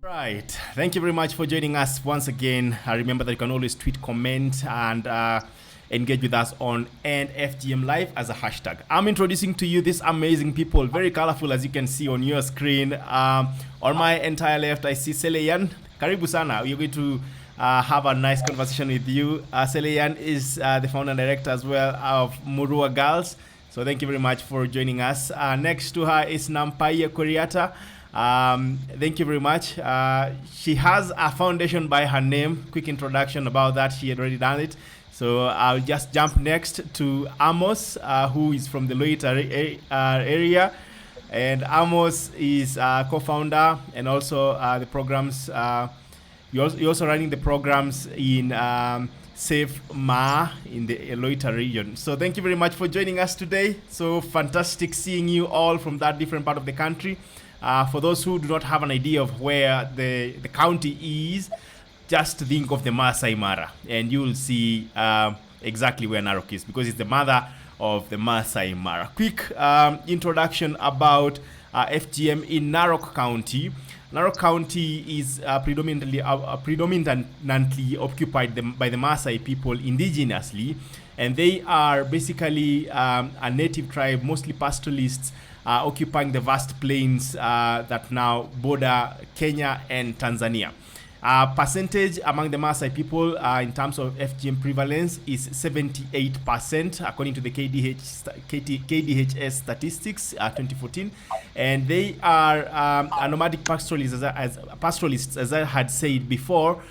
Right. Thank you very much for joining us once again. Remember that you can always tweet, comment, and engage with us on FGM Live as a hashtag. I'm introducing to you these amazing people, very colorful as you can see on your screen. On my entire left, I see Seleiyan. Karibu sana. We're going to have a nice conversation with you. Seleiyan is the founder and director as well of Murua Girls. So thank you very much for joining us. Next to her is Nampayio Koriata. Thank you very much. She has a foundation by her name. Quick introduction about that. She had already done it. So I'll just jump next to Amos, who is from the Leuka area. And Amos is co-founder and also the programs. You're also running the programs in Safe Ma in the Leuka region. So thank you very much for joining us today. So fantastic seeing you all from that different part of the country. For those who do not have an idea of where the county is, just think of the Masai Mara and you will see exactly where Narok is, because it's the mother of the Masai Mara. Quick introduction about FGM in Narok County. Narok County is predominantly occupied by the Maasai people indigenously, and they are basically a native tribe, mostly pastoralists, occupying the vast plains that now border Kenya and Tanzania. Percentage among the Maasai people in terms of FGM prevalence is 78%, according to the KDHS statistics 2014, and they are nomadic pastoralists, as I had said before,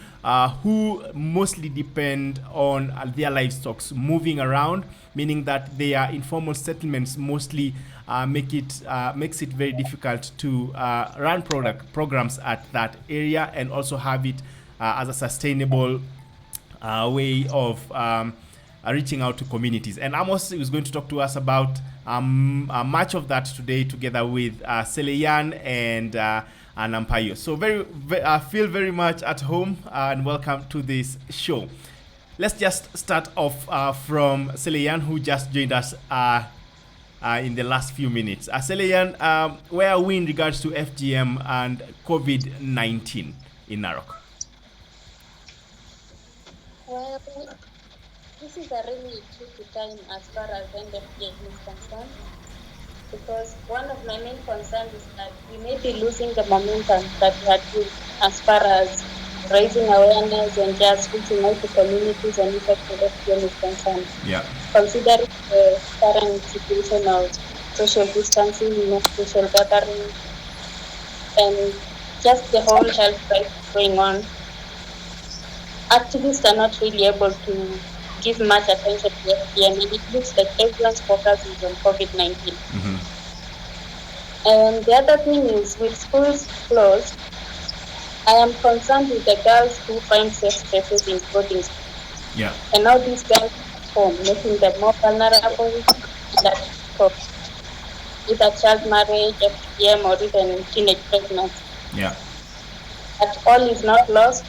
who mostly depend on their livestock moving around, meaning that their informal settlements mostly makes it very difficult to run programs at that area and also have it as a sustainable way of reaching out to communities. And Amos is going to talk to us about much of that today, together with Seleiyan and Nampayio. So feel very much at home and welcome to this show. Let's just start off from Seleiyan, who just joined us in the last few minutes. Seleiyan, where are we in regards to FGM and COVID-19 in Narok? Well, this is a really tricky time as far as FGM is concerned, because one of my main concerns is that we may be losing the momentum that we had built as far as raising awareness and just reaching out to communities and effective FGM is concerned. Yeah. Considering the current situation of social distancing, social gathering, and just the whole health crisis going on, activists are not really able to give much attention to FGM, and it looks like everyone's focus is on COVID-19. Mm-hmm. And the other thing is, with schools closed, I am concerned with the girls who find safe spaces in boarding schools. Yeah. And now these girls are making them more vulnerable that either child marriage, FGM, or even teenage pregnancy. Yeah. But all is not lost.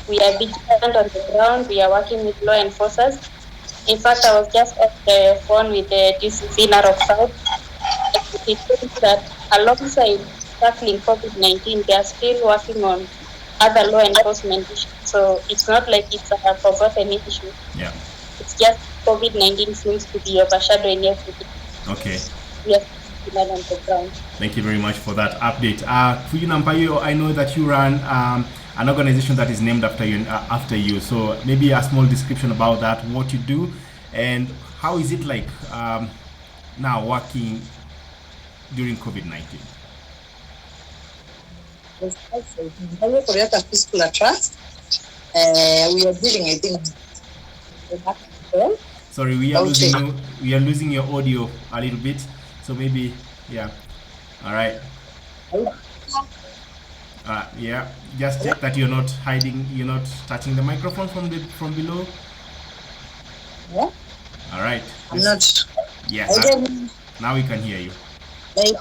We are vigilant on the ground. We are working with law enforcers. In fact, I was just on the phone with the DCC Narok South. It means that alongside tackling COVID-19, they are still working on other law enforcement issues. So it's not like it's a forgotten issue. Yeah. It's just COVID-19 seems to be overshadowing everything. Okay. Yes, on the ground. Thank you very much for that update. For you, Nampayio, I know that you run an organization that is named after you. So maybe a small description about that, what you do, and how is it like now working during COVID-19? Koriata Fistula Trust. We are dealing, I think. Sorry, we are losing your audio a little bit. So maybe, yeah. All right. Yeah. Just check that you're not hiding. You're not touching the microphone from below. Yeah. All right. I'm not. Yes. Now we can hear you. Like,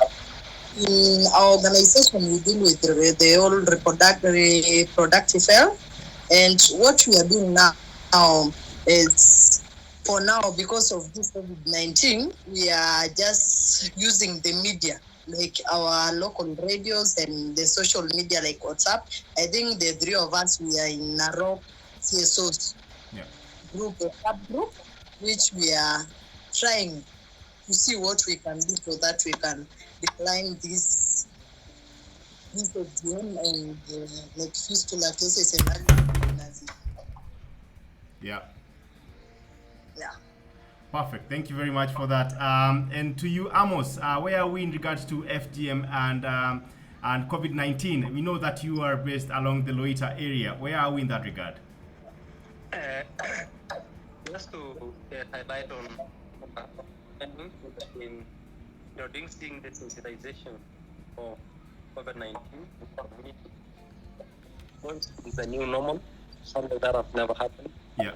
in our organization, we deal with the whole reproductive health, and what we are doing now is, for now, because of this COVID-19, we are just using the media like our local radios and the social media like WhatsApp. I think the three of us, we are in Narok CSO's group, a subgroup, which we are trying to see what we can do so that we can decline this FGM and like fistula cases and other pregnancy. Yeah. Yeah. Perfect. Thank you very much for that. And to you, Amos, where are we in regards to FGM and COVID-19? We know that you are based along the Leuka area. Where are we in that regard? Just to highlight on in introducing the sensitization of COVID-19 in the community. It's a new normal, something that has never happened. Yeah.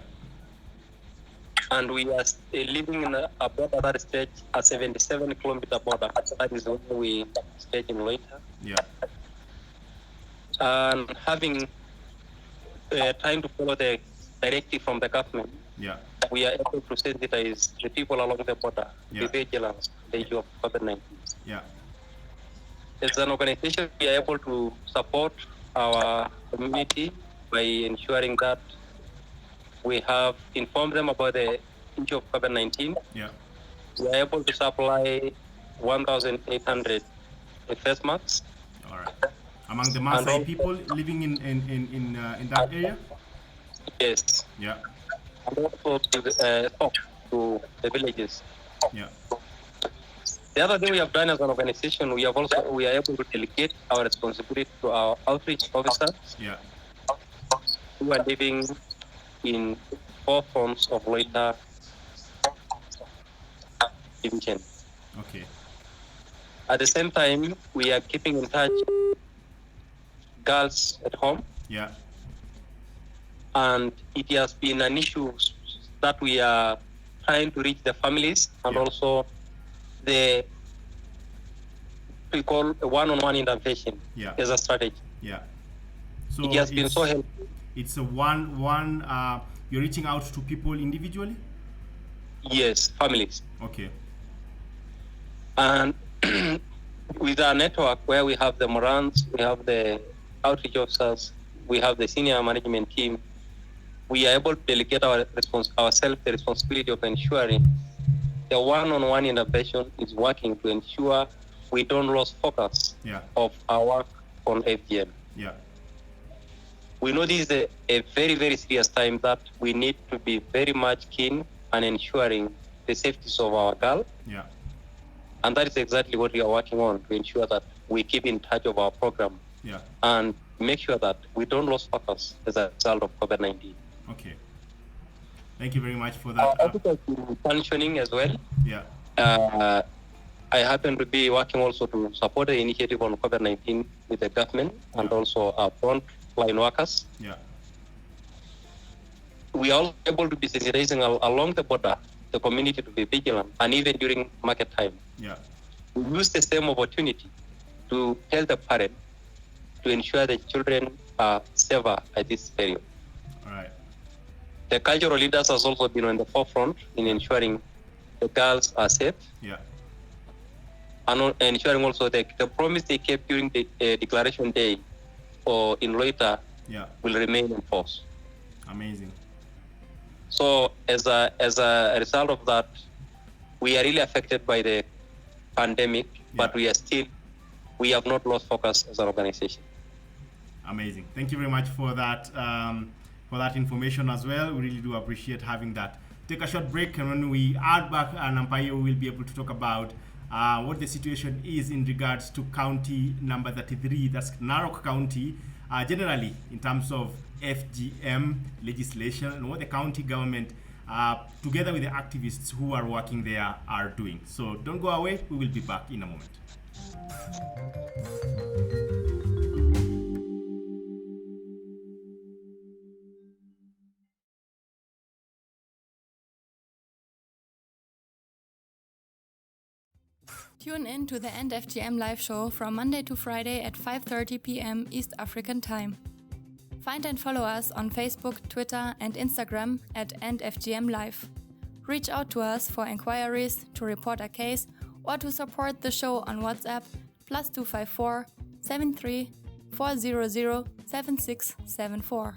And we are living in a border that stretches a 77-kilometer border. That is where we stay in Leuka. Yeah. And having trying to follow the directive from the government, yeah, we are able to sensitize the people along the border, the vigilance, the issue of COVID-19. Yeah. As an organization, we are able to support our community by ensuring that we have informed them about the issue of COVID-19. Yeah. We are able to supply 1,800 face masks. All right. Among the Maasai people living in that area? Yes. Yeah. And also to the villages. Yeah. The other thing we have done as an organization, we are able to delegate our responsibility to our outreach officers. Yeah. Who are living in 4 forms of Leuka division. Okay. At the same time, we are keeping in touch girls at home. Yeah. And it has been an issue that we are trying to reach the families and also we call a one-on-one intervention as a strategy. Yeah. So it has been so helpful. It's a one you're reaching out to people individually? Yes, families. Okay. And with our network where we have the Morans, we have the outreach officers, we have the senior management team, we are able to delegate ourselves the responsibility of ensuring the one-on-one intervention is working to ensure we don't lose focus of our work on FGM. Yeah. We know this is a very, very serious time that we need to be very much keen on ensuring the safety of our girl. Yeah. And that is exactly what we are working on to ensure that we keep in touch of our program. Yeah. And make sure that we don't lose focus as a result of COVID-19. Okay. Thank you very much for that. Functioning as well. Yeah. I happen to be working also to support the initiative on COVID-19 with the government and also our frontline workers. Yeah. We are able to be sensitizing along the border, the community to be vigilant, and even during market time. Yeah. We use the same opportunity to tell the parent to ensure the children are safer at this period. All right. The cultural leaders has also been on the forefront in ensuring the girls are safe. Yeah. And ensuring also the promise they kept during the declaration day or in Leuka will remain in force. Amazing. So as a result of that, we are really affected by the pandemic, but we have not lost focus as an organization. Amazing. Thank you very much for that information as well. We really do appreciate having that. Take a short break, and when we add back Nampayio, we'll be able to talk about what the situation is in regards to county number 33, that's Narok County, generally in terms of FGM legislation and what the county government, together with the activists who are working there, are doing. So don't go away. We will be back in a moment. Tune in to the End FGM live show from Monday to Friday at 5:30 p.m. East African Time. Find and follow us on Facebook, Twitter, and Instagram at End FGM Live. Reach out to us for inquiries, to report a case, or to support the show on WhatsApp +254 73 400 7674.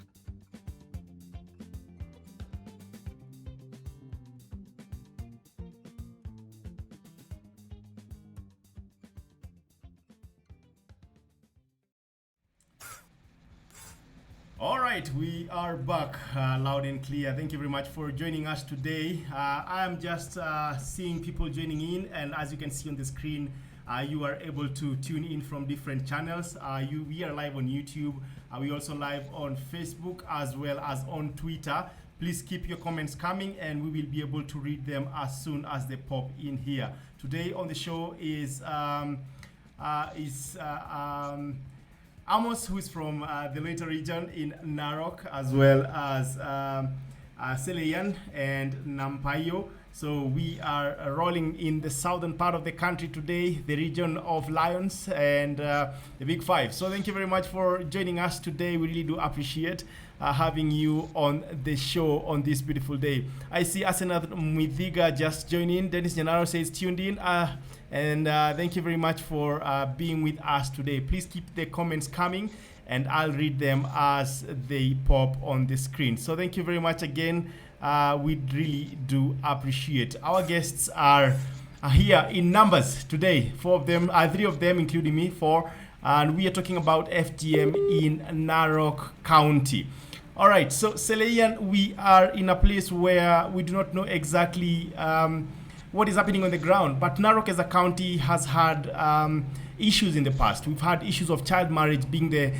All right, we are back loud and clear. Thank you very much for joining us today. I am just seeing people joining in, and as you can see on the screen, you are able to tune in from different channels. We are live on YouTube. We also live on Facebook as well as on Twitter. Please keep your comments coming, and we will be able to read them as soon as they pop in here. Today on the show is Amos, who is from the Leuka region in Narok, as well as Seleiyan and Nampayio. So we are rolling in the southern part of the country today, the region of Lions and the Big Five. So thank you very much for joining us today. We really do appreciate having you on the show on this beautiful day. I see Asena Mwebia just joined in. Dennis Janaro says tuned in. And thank you very much for being with us today. Please keep the comments coming, and I'll read them as they pop on the screen. So thank you very much again. We really do appreciate. Our guests are here in numbers today. Three of them, including me, four. And we are talking about FGM in Narok County. All right, so Seleiyan, we are in a place where we do not know exactly what is happening on the ground, but Narok as a county has had issues in the past. We've had issues of child marriage being the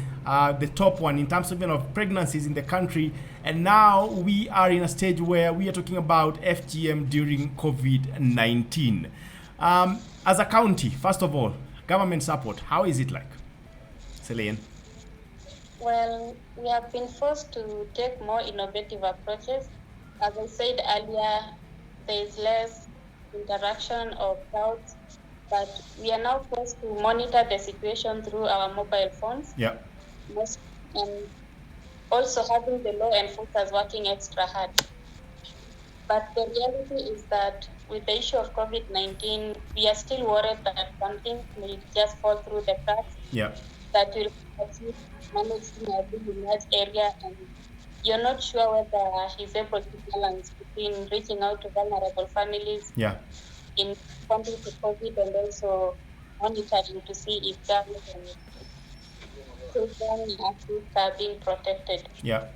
top one in terms of, pregnancies in the country, and now we are in a stage where we are talking about FGM during COVID-19. As a county, first of all, government support, how is it like? Seleiyan. Well, we have been forced to take more innovative approaches. As I said earlier, there is less interaction or crowds, but we are now forced to monitor the situation through our mobile phones. Yeah. And also having the law enforcers working extra hard. But the reality is that with the issue of COVID-19, we are still worried that something will just fall through the cracks. Yeah. That will achieve managing a really large area, and you're not sure whether he's able to balance between reaching out to vulnerable families in responding to COVID and also monitoring to see if girls and children and athletes are being protected. Yeah.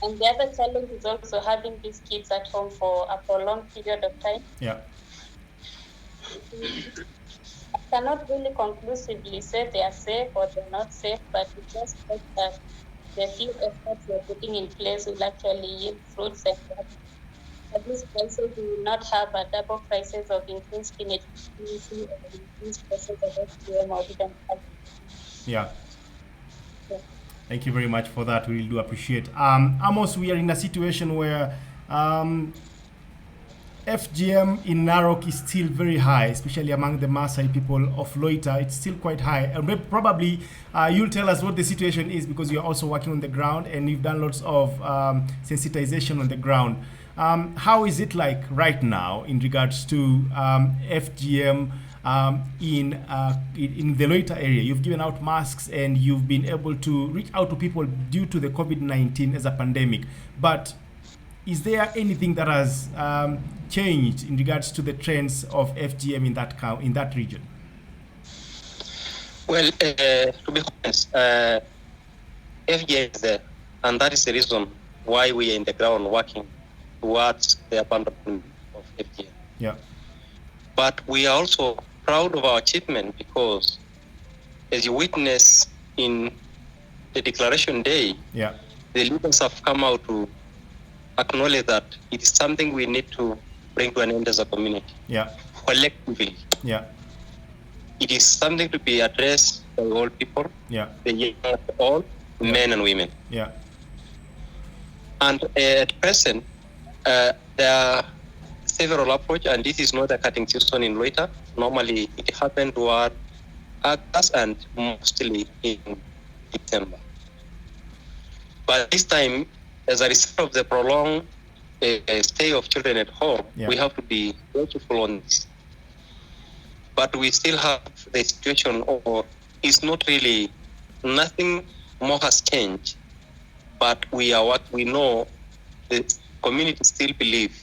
And the other challenge is also having these kids at home for a prolonged period of time. Yeah. I cannot really conclusively say they are safe or they're not safe, but we just hope that the few efforts we're putting in place will actually yield fruits, and that at these places we will not have a double crisis of increased teenage pregnancy or increased cases of FGM or even Yeah. Thank you very much for that. We really do appreciate. Amos, we are in a situation where FGM in Narok is still very high, especially among the Maasai people of Leuka. It's still quite high. And probably you'll tell us what the situation is, because you're also working on the ground and you've done lots of sensitization on the ground. How is it like right now in regards to FGM in the Leuka area? You've given out masks and you've been able to reach out to people due to the COVID-19 as a pandemic. But is there anything that has changed in regards to the trends of FGM in that region? Well, to be honest, FGM is there, and that is the reason why we are in the ground working towards the abandonment of FGM. Yeah. But we are also proud of our achievement, because as you witness in the declaration day, the leaders have come out to acknowledge that it is something we need to bring to an end as a community. Yeah. Collectively. Yeah. It is something to be addressed by all people. Yeah. The young, all, men and women. Yeah. And at present, there are several approaches, and this is not a cutting season in Leuka. Normally, it happened toward August and mostly in December. But this time, as a result of the prolonged stay of children at home, we have to be watchful on this. but we still have the situation of it's not really, nothing more has changed, but we are what we know the community still believe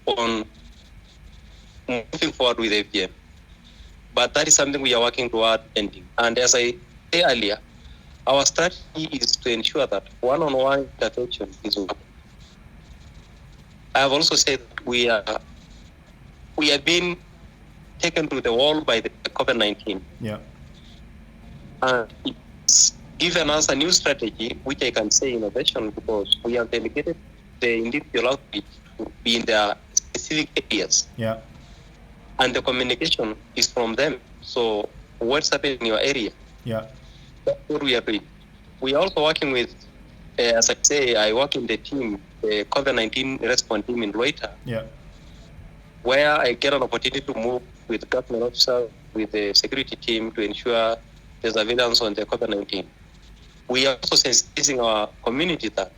on moving forward with FGM. But that is something we are working toward ending. And as I said earlier, our strategy is to ensure that one-on-one intervention is working. I have also said that we are being taken to the wall by the COVID-19. Yeah. And it's given us a new strategy, which I can say innovation, because we have delegated the individual outreach to be in their specific areas. Yeah. And the communication is from them. So what's happening in your area? Yeah. That's what we are doing. We are also working with, as I say, I work in the team, the COVID-19 response team in Leuka. Yeah. Where I get an opportunity to move with government officers, with the security team to ensure the surveillance on the COVID-19. We are also sensitizing our community that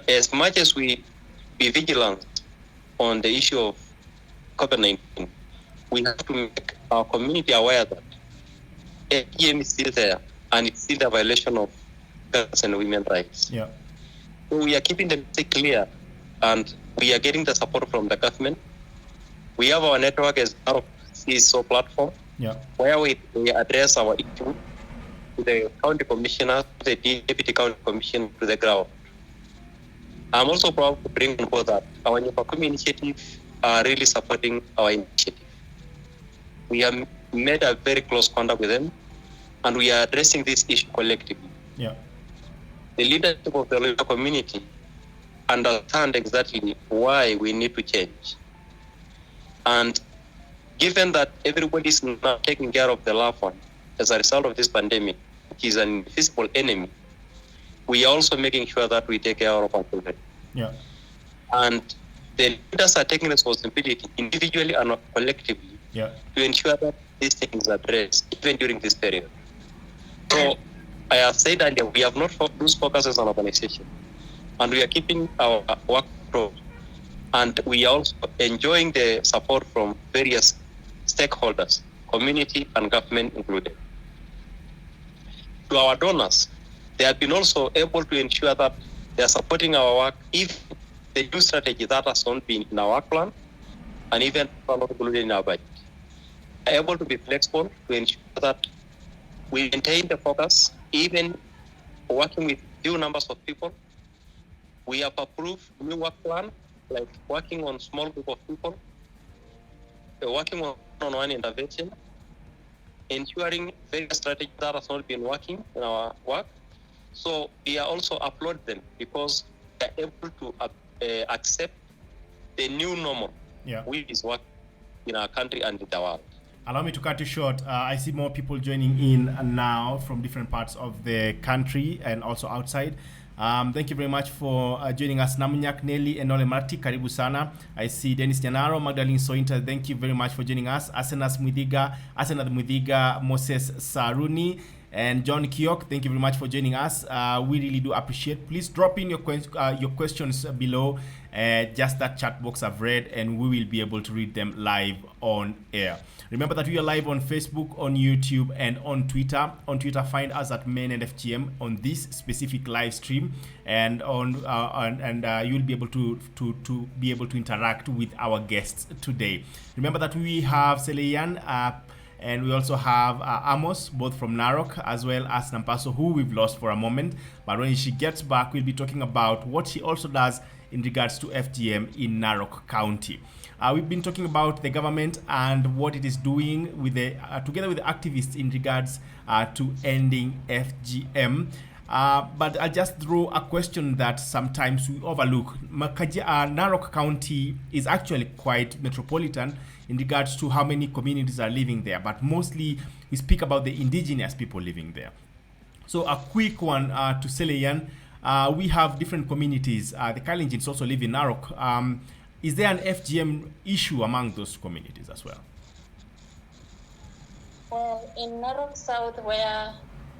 as much as we be vigilant on the issue of COVID-19, we have to make our community aware that FGM is still there and it's still a violation of girls and women's rights. Yeah. So we are keeping the message clear and we are getting the support from the government. We have our network as Narok CSO platform, where we address our issue to the county commissioner, the deputy county commissioner to the ground. I'm also proud to bring on board that our Nyupakum initiative are really supporting our initiative. We have made a very close contact with them and we are addressing this issue collectively. Yeah. The leadership of the Leuka community understand exactly why we need to change. And given that everybody is now taking care of the loved one as a result of this pandemic, which is an invisible enemy, we are also making sure that we take care of our children. Yeah. And the leaders are taking responsibility individually and collectively to ensure that these things are addressed even during this period. So I have said earlier, we have not lost focus as an organization, and we are keeping our work through. And we are also enjoying the support from various stakeholders, community and government included. To our donors, they have been also able to ensure that they are supporting our work if the new strategy that has not been in our work plan and even not included in our budget. Are able to be flexible to ensure that we maintain the focus, even working with few numbers of people. We have approved new work plan, like working on small group of people, working on one-on-one intervention, ensuring various strategies that has not been working in our work. So we are also applaud them because they are able to accept the new normal, which is working in our country and in the world. Allow me to cut you short. I see more people joining in now from different parts of the country and also outside. Thank you very much for joining us. Namunyak Nelly and Ole Marti, karibu sana. I see Dennis Janaro, Magdalene Sointa, thank you very much for joining us. Asenath Mudiga, Moses Saruni, and John Kiok, thank you very much for joining us. We really do appreciate. Please drop in your questions below. Just that chat box I've read, and we will be able to read them live on air. Remember that we are live on Facebook, on YouTube, and on Twitter. On Twitter, find us at Men and FGM on this specific live stream, and you'll be able to interact with our guests today. Remember that we have Seleiyan, and we also have Amos, both from Narok as well as Nampayio, who we've lost for a moment. But when she gets back, we'll be talking about what she also does in regards to FGM in Narok County. We've been talking about the government and what it is doing with the together with the activists in regards to ending FGM. But I'll just throw a question that sometimes we overlook. Narok County is actually quite metropolitan in regards to how many communities are living there, but mostly we speak about the indigenous people living there. So a quick one to Seleiyan. We have different communities. The Kalenjins also live in Narok. Is there an FGM issue among those communities as well? Well, in Narok South, where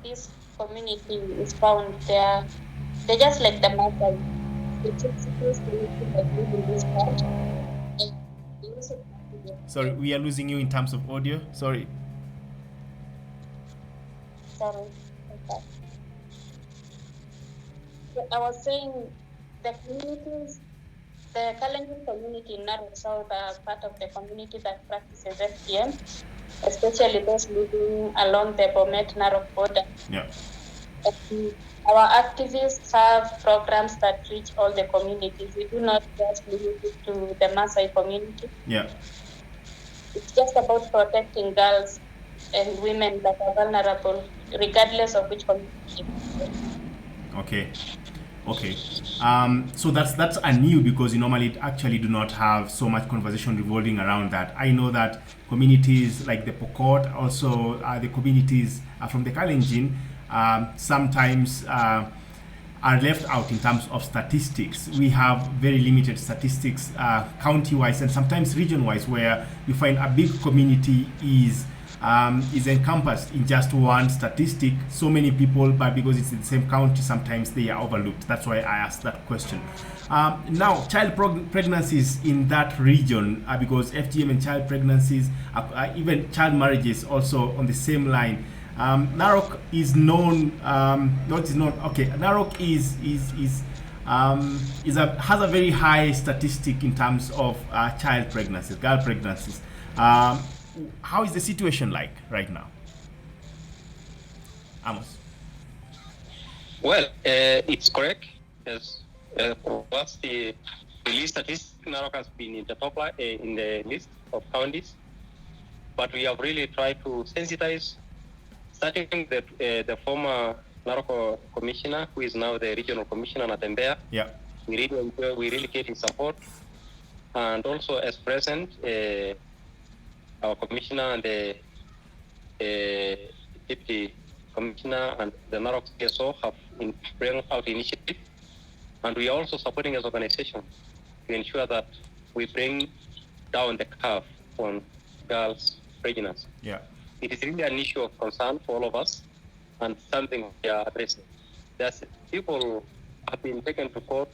this community is found, they're just like the Maasai. It's supposed to live in this part. Sorry, we are losing you in terms of audio. Sorry. Sorry. Okay. So I was saying the communities, the Kalenjin community in Narok South are part of the community that practices FGM, especially those living along the Bomet-Narok border. Yeah. Our activists have programs that reach all the communities. We do not just limit it to the Maasai community. Yeah. It's just about protecting girls and women that are vulnerable, regardless of which community. Okay. So that's new because you normally actually do not have so much conversation revolving around that. I know that communities like the Pokot, also the communities from the Kalenjin, sometimes are left out in terms of statistics. We have very limited statistics county-wise and sometimes region-wise, where you find a big community is encompassed in just one statistic. So many people, but because it's in the same county, sometimes they are overlooked. That's why I asked that question. Now, child pregnancies in that region, because FGM and child pregnancies, even child marriages, also on the same line. Narok is known. Narok has a very high statistic in terms of child pregnancies, girl pregnancies. How is the situation like right now, Amos? Well, it's correct. Yes, what's the least statistic? Narok has been in the top line, in the list of counties, but we have really tried to sensitize. Starting with the former Narok commissioner, who is now the regional commissioner, Nampayio. Yeah. We really get his support, and also as present, our commissioner and the deputy commissioner and the Narok CSO have bring out initiative, and we are also supporting as organization to ensure that we bring down the curve on girls' pregnancy. Yeah. It is really an issue of concern for all of us and something we are addressing. There's people have been taken to court,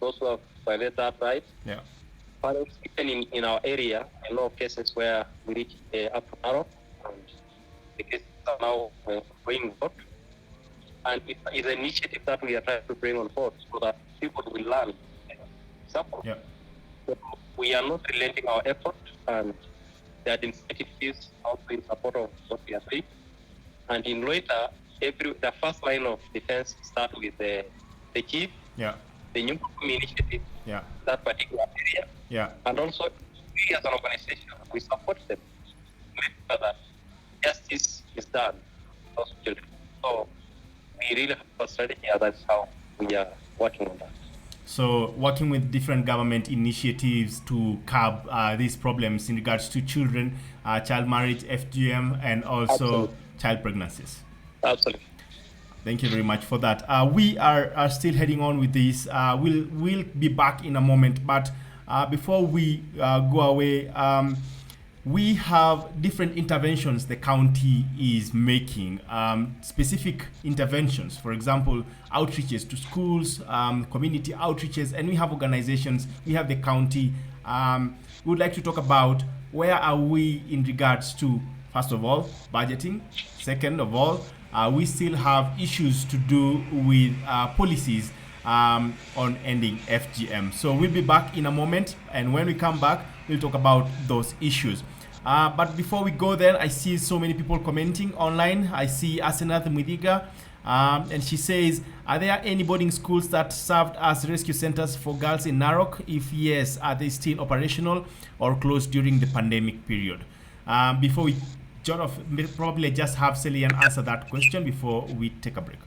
those who have violated that right. Yeah. But even in our area, a lot of cases where we reach up to Narok, and the cases are now going on. And it is an initiative that we are trying to bring on board so that people will learn. Support. Yeah. So we are not relenting our effort, and there are incentives also in support of what we are doing. And in Leuka, the first line of defense starts with the chief, Yeah. the new initiative, Yeah. that particular area. Yeah. And also, we as an organization, we support them to make sure that justice is done to those children. So we really have a strategy, and that's how we are working on that. So working with different government initiatives to curb these problems in regards to children, child marriage, FGM, and also Absolutely. child pregnancies. Absolutely. Thank you very much for that. We are still heading on with this. We'll be back in a moment, but before we go away, we have different interventions the county is making, specific interventions, for example, outreaches to schools, community outreaches, and we have organizations, we have the county. We would like to talk about where are we in regards to, first of all, budgeting. Second of all, we still have issues to do with policies on ending FGM. So we'll be back in a moment, and when we come back, we'll talk about those issues. But before we go there, I see so many people commenting online. I see Asenath Mudiga, and she says, are there any boarding schools that served as rescue centers for girls in Narok? If yes, are they still operational or closed during the pandemic period? Before we jump off, probably just have Seleiyan answer that question before we take a break.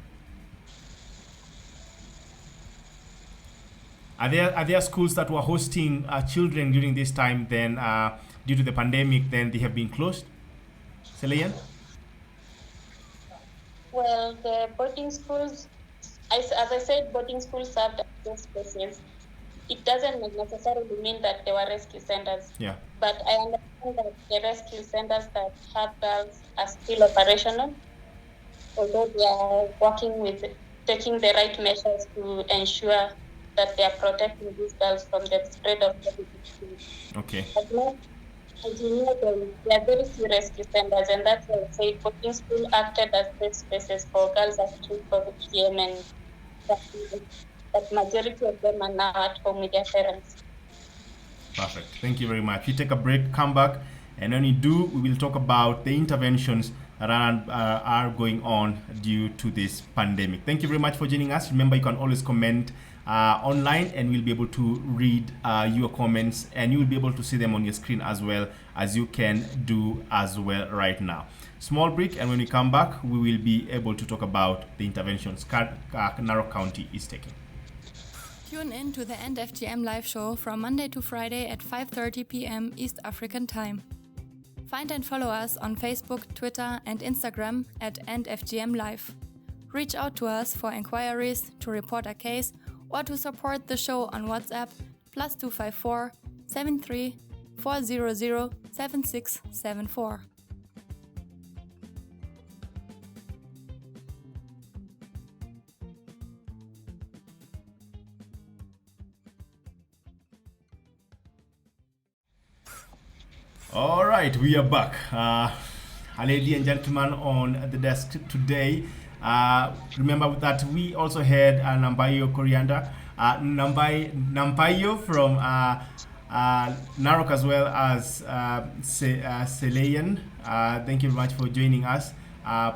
Are there schools that were hosting children during this time, then due to the pandemic, then they have been closed? Seleiyan? Well, the boarding schools, as I said, boarding schools served as safe spaces. It doesn't necessarily mean that they were rescue centers. Yeah. But I understand that the rescue centers that have girls are still operational, although they are working with taking the right measures to ensure that they are protecting these girls from the spread of COVID-19. Okay. As you know, they are very serious defenders, and that's why I say boarding school acted as safe spaces for girls accused of FGM, and that majority of them are now at home with their parents. Perfect. Thank you very much. We take a break, come back, and when we do, we will talk about the interventions that are going on due to this pandemic. Thank you very much for joining us. Remember, you can always comment online, and we'll be able to read your comments, and you will be able to see them on your screen as well as you can do as well right now. Small break, and when we come back, we will be able to talk about the interventions Narok County is taking. Tune in to the End FGM live show from Monday to Friday at 5:30 p.m. East African time. Find and follow us on Facebook, Twitter, and Instagram at End FGM Live. Reach out to us for inquiries, to report a case, or to support the show on WhatsApp +254 73 400 7674. All right, we are back. Ladies and gentlemen on the desk today, remember that we also had Nampayio Nampayio from Narok, as well as Seleiyan. Thank you very much for joining us,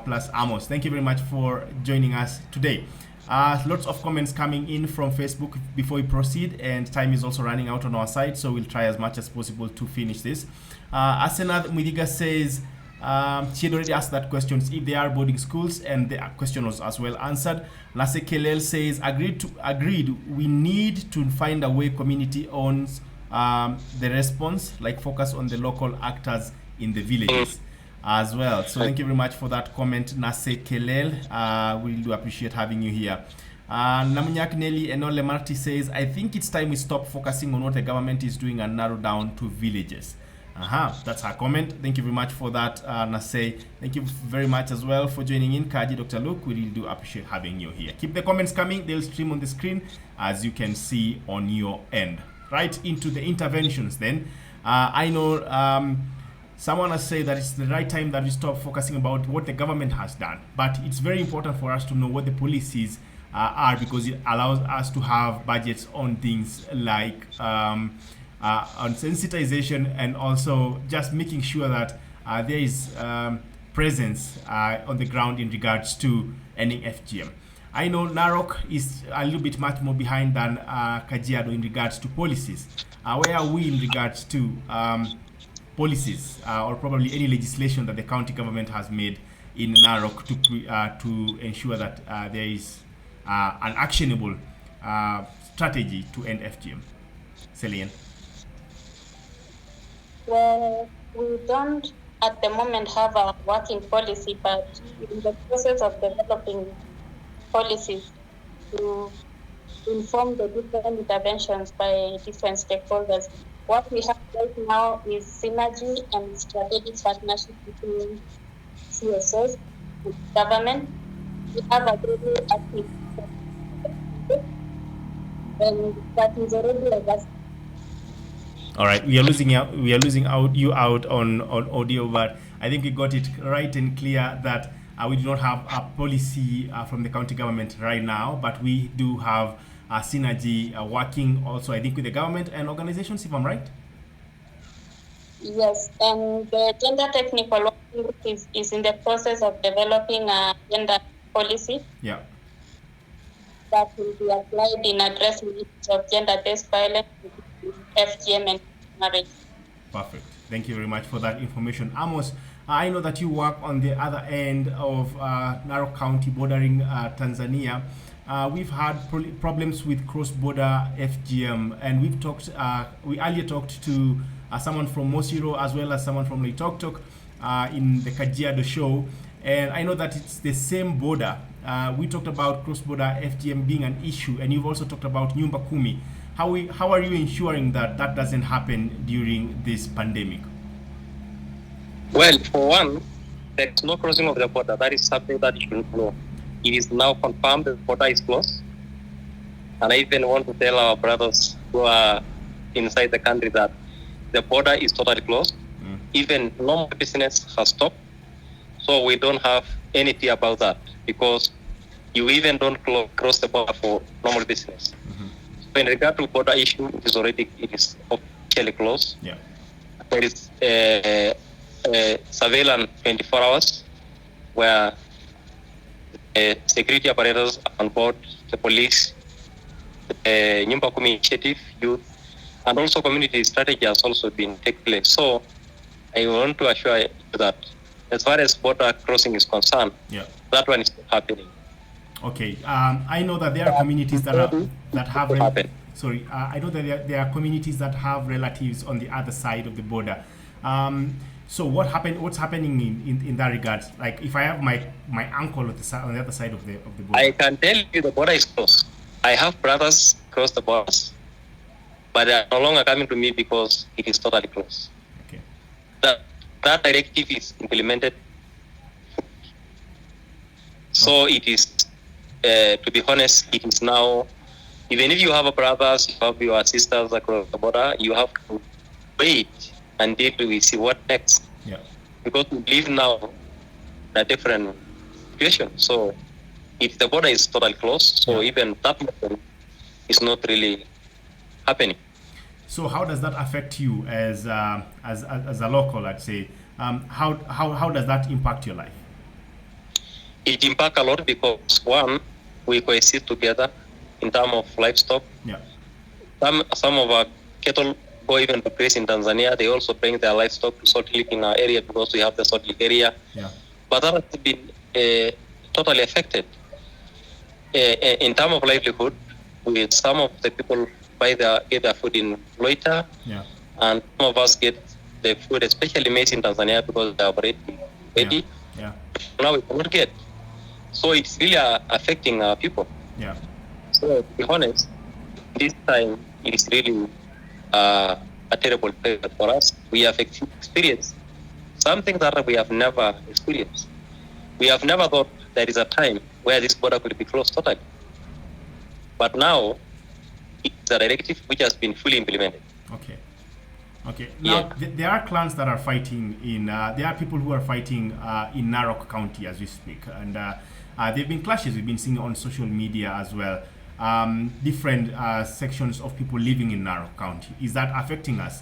plus Amos. Thank you very much for joining us today. Lots of comments coming in from Facebook before we proceed, and time is also running out on our side, so we'll try as much as possible to finish this. Asenath Mudiga says she had already asked that question if they are boarding schools, and the question was as well answered. Nase Kelel says agreed. We need to find a way community owns the response, like focus on the local actors in the villages as well. So thank you very much for that comment, Nase Kelel. We do appreciate having you here. Namunyak Nelly Enole Marti says, I think it's time we stop focusing on what the government is doing and narrow down to villages. That's her comment. Thank you very much for that, Nase. Thank you very much as well for joining in, Kaji, Dr. Luke. We really do appreciate having you here. Keep the comments coming. They'll stream on the screen, as you can see on your end. Right into the interventions then. I know someone has said that it's the right time that we stop focusing about what the government has done, but it's very important for us to know what the policies are, because it allows us to have budgets on things like on sensitization, and also just making sure that there is presence on the ground in regards to ending FGM. I know Narok is a little bit much more behind than Kajiado in regards to policies. Where are we in regards to policies or probably any legislation that the county government has made in Narok to ensure that there is an actionable strategy to end FGM? Seleiyan. Well, we don't at the moment have a working policy, but in the process of developing policies to inform the different interventions by different stakeholders. What we have right now is synergy and strategic partnership between CSOs and government. We have a very active, and that is already a vast. All right, we are losing you out on audio, but I think we got it right and clear that we do not have a policy from the county government right now, but we do have a synergy working also, I think, with the government and organizations, if I'm right. Yes, and the gender technical working group is in the process of developing a gender policy. Yeah. That will be applied in addressing issues of gender-based violence, FGM, and marriage. Perfect. Thank you very much for that information. Amos, I know that you work on the other end of Narok County bordering Tanzania. We've had problems with cross-border FGM, and we earlier talked to someone from Mosiro as well as someone from Leitoktok in the Kajiado show, and I know that it's the same border. We talked about cross-border FGM being an issue, and you've also talked about Nyumba Kumi. How are you ensuring that that doesn't happen during this pandemic? Well, for one, there is no crossing of the border. That is something that you should know. It is now confirmed the border is closed. And I even want to tell our brothers who are inside the country that the border is totally closed. even normal business has stopped. So we don't have any fear about that because you even don't cross the border for normal business. Mm-hmm. So in regard to border issue, it is officially closed. Yeah. There is surveillance 24 hours where security operators are on board, the police, the Nyumba Kumi initiative, youth, and also community strategy has also been taken place. So I want to assure you that as far as border crossing is concerned, that one is not happening. Okay. I know that there are communities that have I know that there are communities that have relatives on the other side of the border. So what's happening in that regard? Like if I have my uncle on the other side of the border. I can tell you the border is closed. I have brothers across the borders, but they are no longer coming to me because it is totally closed. Okay. That directive is implemented. So it is, to be honest, it is now, even if you have brothers, you have your sisters across the border, you have to wait until we see what next. Yeah. Because we live now in a different situation. So if the border is totally closed, so even that is not really happening. So how does that affect you as a local, let's say? How does that impact your life? It impacts a lot because one, we coexist together in terms of livestock. Yeah. Some of our cattle go even to graze in Tanzania. They also bring their livestock to Salt Lake in our area because we have the Salt Lake area. Yeah. But that has been totally affected. In terms of livelihood, with some of the people get their food in Leuka, and some of us get the food, especially maize in Tanzania, because they are already ready. Yeah. Now we cannot get. So it's really affecting our people. Yeah. So to be honest, this time it is really a terrible period for us. We have experienced something that we have never experienced. We have never thought there is a time where this border could be closed totally. But now, it's a directive which has been fully implemented. Okay. Now, there are clans that are fighting there are people who are fighting in Narok County as we speak. And there have been clashes we've been seeing on social media as well. Different sections of people living in Narok County. Is that affecting us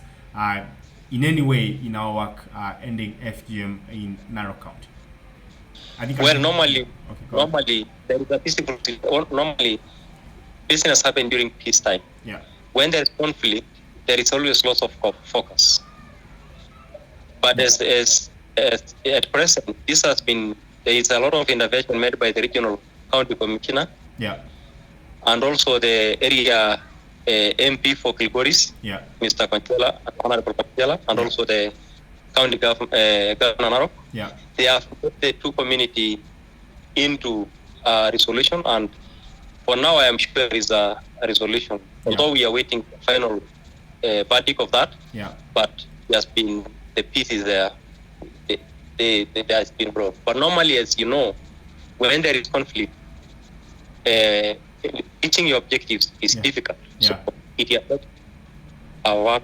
in any way in our work ending FGM in Narok County? Normally there is a peaceful. Normally, business happens during peacetime. Yeah. When there is conflict, there is always loss of focus. But as at present, there is a lot of intervention made by the regional county commissioner. Yeah. And also the area MP for Kilgoris, Mr. Conchola, Honorable Conchola, and also the county governor Narok. Yeah. They have put the two community into a resolution, and for now I am sure there is a resolution. Although we are waiting for final verdict of that. Yeah. But the peace is there. It has been brought. But normally, as you know, when there is conflict, reaching your objectives is difficult. Yeah. So it affects our work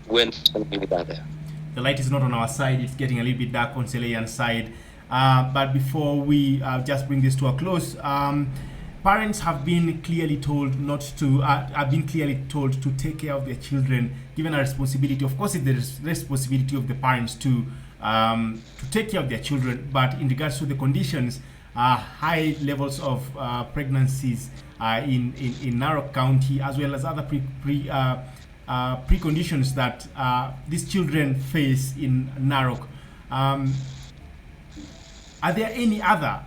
when something is there. The light is not on our side. It's getting a little bit dark on Seleiyan's side. But before we just bring this to a close, parents have been clearly told to take care of their children, given a responsibility. Of course, it's the responsibility of the parents to take care of their children. But in regards to the conditions, high levels of pregnancies in Narok County, as well as other preconditions that these children face in Narok. Are there any other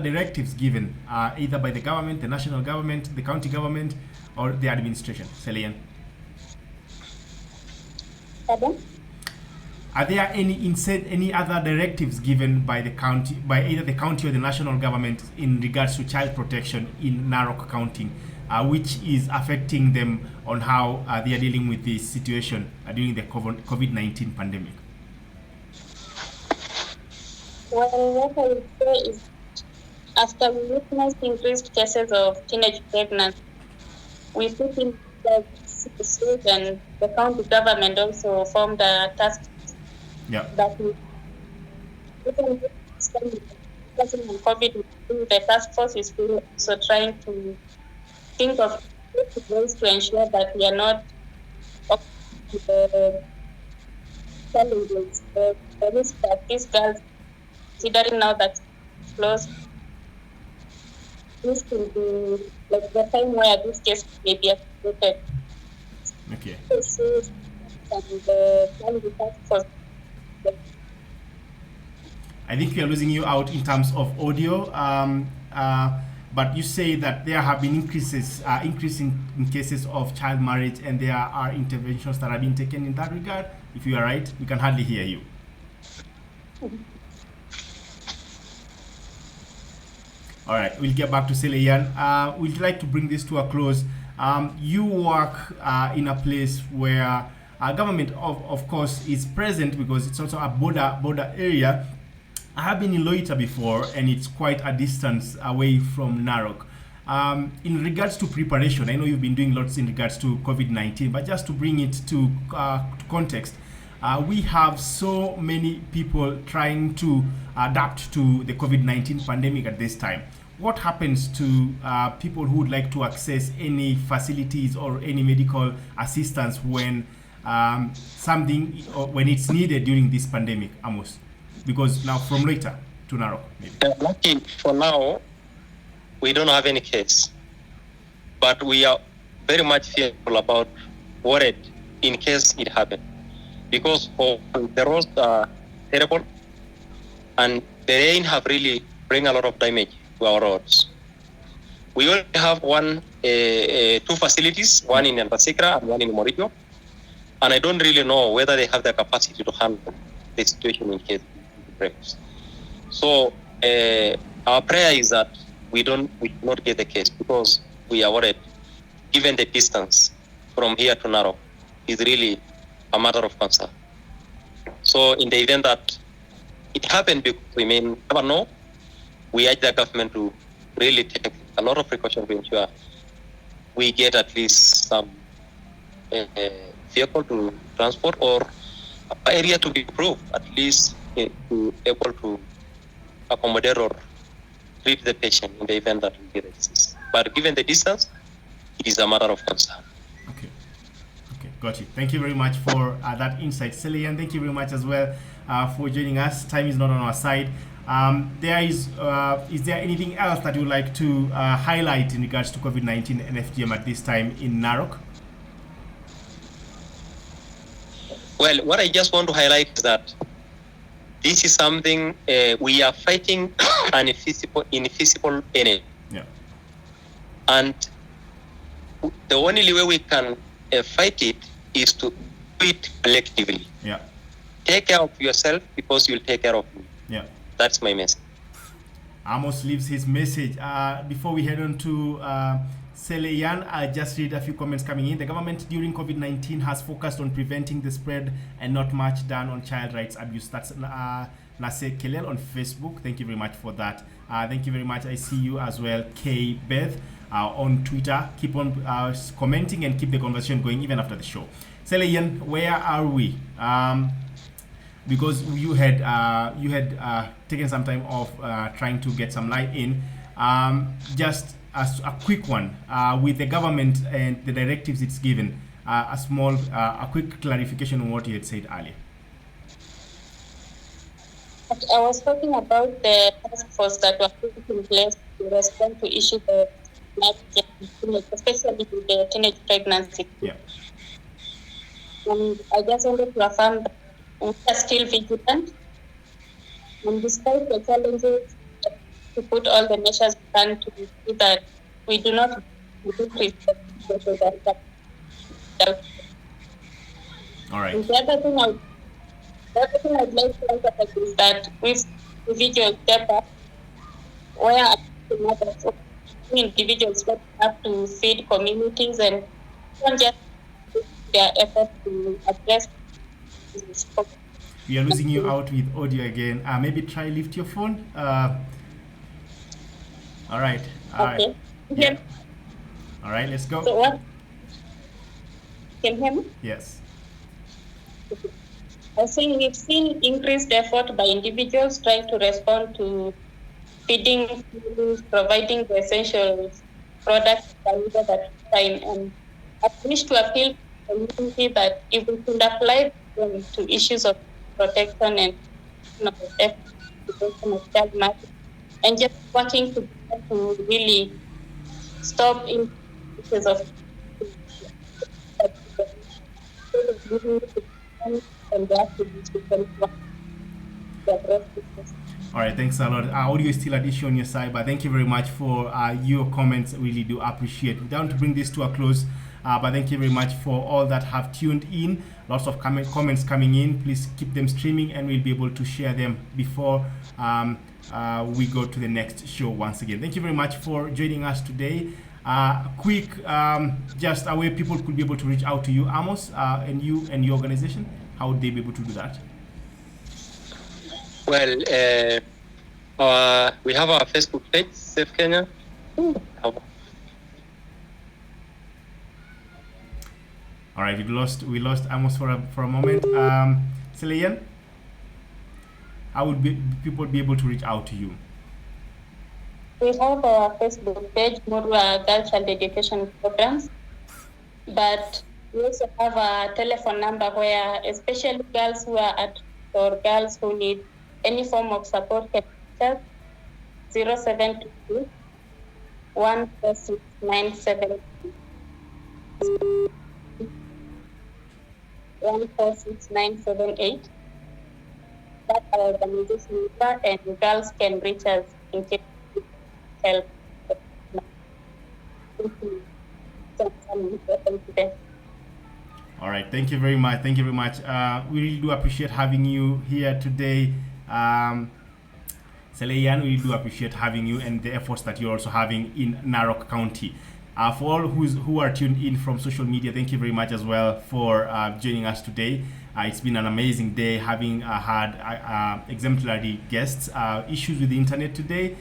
directives given either by the government, the national government, the county government, or the administration? Seleiyan. Pardon? Are there any other directives given by the county, by either the county or the national government, in regards to child protection in Narok County, which is affecting them on how they are dealing with this situation during the COVID-19 pandemic? Well, what I would say is, after we witnessed increased cases of teenage pregnancy, we put in place, and the county government also formed a task that we focusing on COVID, the task force is still also trying to think of ways to ensure that we are not the challenges, the risk that these girls, considering now that it's closed, this will be like the time where this case may be activated. Okay. I think we are losing you out in terms of audio, but you say that there have been increasing in cases of child marriage, and there are interventions that are being taken in that regard. If you are right, we can hardly hear you. All right, we'll get back to Seleiyan. We'd like to bring this to a close. You work in a place where government, of course, is present because it's also a border area. I have been in Leuka before, and it's quite a distance away from Narok. In regards to preparation, I know you've been doing lots in regards to COVID-19, but just to bring it to context, we have so many people trying to adapt to the COVID-19 pandemic at this time. What happens to people who would like to access any facilities or any medical assistance when when it's needed during this pandemic, Amos? Because now from Leuka to Narok, maybe. Lucky for now, we don't have any case, but we are very much fearful about worried in case it happened, because the roads are terrible, and the rain have really bring a lot of damage to our roads. We only have two facilities, one in Nampayio and one in Murua, and I don't really know whether they have the capacity to handle the situation in case it breaks. So our prayer is that we do not get the case, because we are worried, given the distance from here to Narok is really a matter of concern. So in the event that it happened, because we may never know, we urge the government to really take a lot of precaution to ensure we get at least some vehicle to transport or area to be improved, at least to able to accommodate or treat the patient in the event that we get a disease. But given the distance, it is a matter of concern. Okay, got you. Thank you very much for that insight, Seleiyan. Thank you very much as well for joining us. Time is not on our side. Is there anything else that you would like to highlight in regards to COVID-19 and FGM at this time in Narok? Well, what I just want to highlight is that this is something we are fighting an invisible enemy. Yeah. And the only way we can fight it is to do it collectively. Yeah. Take care of yourself because you'll take care of me. Yeah. That's my message. Amos leaves his message. Before we head on to Seleiyan, I just read a few comments coming in. The government during COVID-19 has focused on preventing the spread and not much done on child rights abuse. That's Nase Kelel on Facebook. Thank you very much for that. Thank you very much. I see you as well, K. Beth, on Twitter. Keep on commenting and keep the conversation going even after the show. Seleiyan, where are we? Because you had taken some time off trying to get some light in. Just as a quick one, with the government and the directives it's given, a quick clarification on what you had said earlier. I was talking about the task force that was put in place to respond to issues of especially with the teenage pregnancy. Yeah. And I just wanted to affirm that we are still vigilant, and despite the challenges, to put all the measures we can to see that we do not decrease the. All right. And the other thing I'd like to emphasize is that with individuals step up, where individuals have to feed communities and don't just their effort to address. We are losing you out with audio again. Maybe try lift your phone. All right. Okay. Yeah. All right, let's go. So what? Can you hear me? Yes. I think we've seen increased effort by individuals trying to respond to feeding, providing the essential products that at time. And I wish to appeal to the community that if we could apply them to issues of protection and protection of child marriage, and just working together to really stop instances of and the activities we can address this. All right, thanks a lot. Audio is still an issue on your side, but thank you very much for your comments. Really do appreciate. We want to bring this to a close, but thank you very much for all that have tuned in. Lots of comments coming in. Please keep them streaming, and we'll be able to share them before we go to the next show once again. Thank you very much for joining us today. Quick, just a way people could be able to reach out to you, Amos, and you and your organization. How would they be able to do that? Well, we have our Facebook page, Safe Kenya. All right, we lost Amos for a moment. Seleiyan, how would people be able to reach out to you? We have our Facebook page, Murua Girl Child Education Programs, but we also have a telephone number where especially girls who are at or girls who need any form of support can reach us, 0722 14697 146978. That's our organization number, and girls can reach us in case they help. All right, thank you very much. Thank you very much. We really do appreciate having you here today. Seleiyan, we do appreciate having you and the efforts that you're also having in Narok County. For all who are tuned in from social media, thank you very much as well for joining us today. It's been an amazing day, having had exemplary guests. Issues with the internet today.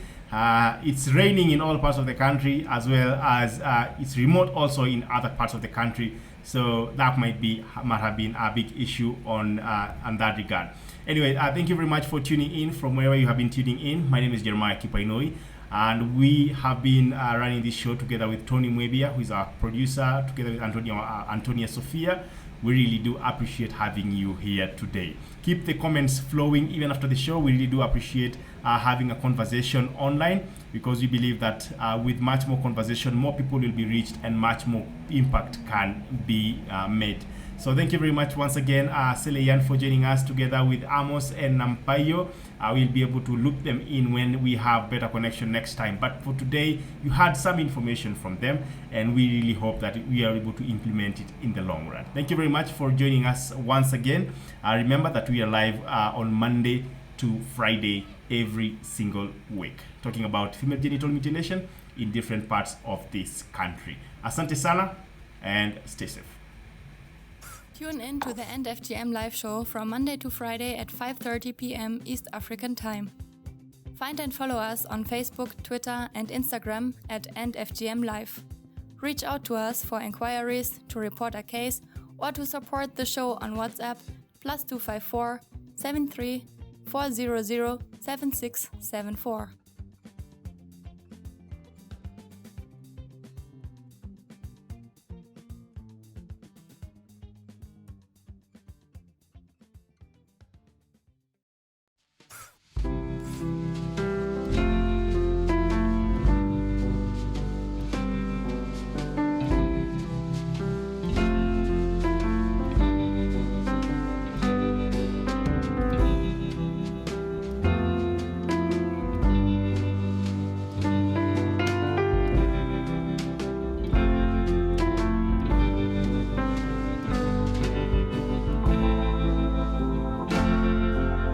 It's raining in all parts of the country, as well as it's remote also in other parts of the country. So that might have been a big issue on that regard. Anyway, thank you very much for tuning in from wherever you have been tuning in. My name is Jeremiah Kipainoi, and we have been running this show together with Tony Mwebia, who is our producer, together with Antonia Sophia. We really do appreciate having you here today. Keep the comments flowing even after the show. We really do appreciate having a conversation online, because we believe that with much more conversation, more people will be reached and much more impact can be made. So thank you very much once again, Seleiyan, for joining us together with Amos and Nampayio. We'll be able to loop them in when we have better connection next time. But for today, you had some information from them, and we really hope that we are able to implement it in the long run. Thank you very much for joining us once again. Remember that we are live on Monday to Friday every single week, talking about female genital mutilation in different parts of this country. Asante sana, and stay safe. Tune in to the End FGM live show from Monday to Friday at 5:30 p.m. East African Time. Find and follow us on Facebook, Twitter, and Instagram at End FGM Live. Reach out to us for inquiries, to report a case, or to support the show on WhatsApp +254 73 400 7674.